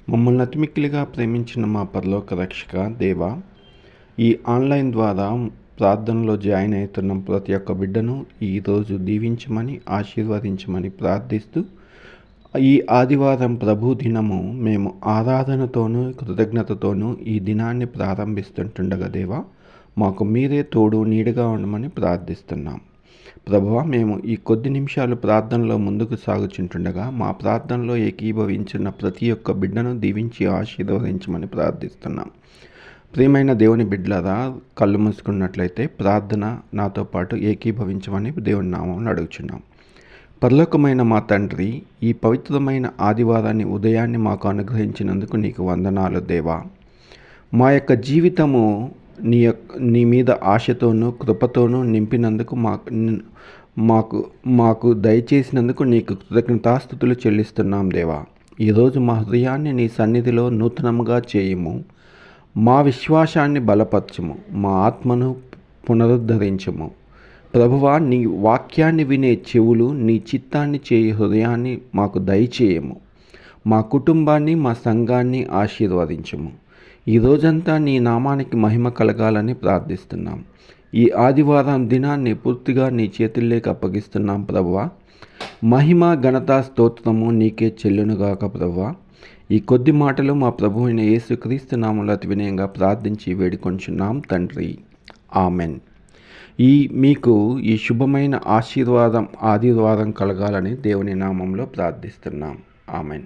మమ్మల్ని అతిమిక్కిలిగా ప్రేమించిన మా పరలోక రక్షక దేవా, ఈ ఆన్లైన్ ద్వారా ప్రార్థనలో జాయిన్ అవుతున్న ప్రతి ఒక్క బిడ్డను ఈరోజు దీవించమని ఆశీర్వదించమని ప్రార్థిస్తూ, ఈ ఆదివారం ప్రభు దినము మేము ఆరాధనతోనూ కృతజ్ఞతతోనూ ఈ దినాన్ని ప్రారంభిస్తుండగా దేవా, మాకు మీరే తోడు నీడగా ఉండమని ప్రార్థిస్తున్నాం. ప్రభువా, మేము ఈ కొద్ది నిమిషాలు ప్రార్థనలో ముందుకు సాగుచుంటుండగా మా ప్రార్థనలో ఏకీభవించిన ప్రతి ఒక్క బిడ్డను దీవించి ఆశీర్వదించమని ప్రార్థిస్తున్నాం. ప్రియమైన దేవుని బిడ్డలారా, కళ్ళు మూసుకున్నట్లయితే ప్రార్థన నాతో పాటు ఏకీభవించమని దేవుని నామమున అడుగుచున్నాం. పరలోకమైన మా తండ్రి, ఈ పవిత్రమైన ఆదివారాన్ని ఉదయాన్ని మాకు అనుగ్రహించినందుకు నీకు వందనాలు దేవా. మా యొక్క జీవితము నీ మీద ఆశతోనూ కృపతోనూ నింపినందుకు మాకు దయచేసినందుకు నీకు కృతజ్ఞతాస్తుతులు చెల్లిస్తున్నాం దేవా. ఈరోజు మా హృదయాన్ని నీ సన్నిధిలో నూతనముగా చేయుము. మా విశ్వాసాన్ని బలపరచుము. మా ఆత్మను పునరుద్ధరించము. ప్రభువా, నీ వాక్యాన్ని వినే చెవులు, నీ చిత్తాన్ని చేయి హృదయాన్ని మాకు దయచేయము. మా కుటుంబాన్ని, మా సంఘాన్ని ఆశీర్వదించము. ఈ రోజంతా నీ నామానికి మహిమ కలగాలని ప్రార్థిస్తున్నాం. ఈ ఆదివారం దినాన్ని పూర్తిగా నీ చేతుల్లోకి అప్పగిస్తున్నాం ప్రభువా. మహిమ, ఘనత, స్తోత్రము నీకే చెల్లునుగాక ప్రభువా. ఈ కొద్ది మాటలు మా ప్రభువైన యేసుక్రీస్తు నామములో అతి వినయంగా ప్రార్థించి వేడుకొంచున్నాం తండ్రి, ఆమెన్. మీకు ఈ శుభమైన ఆదివారం కలగాలని దేవుని నామంలో ప్రార్థిస్తున్నాం. ఆమెన్.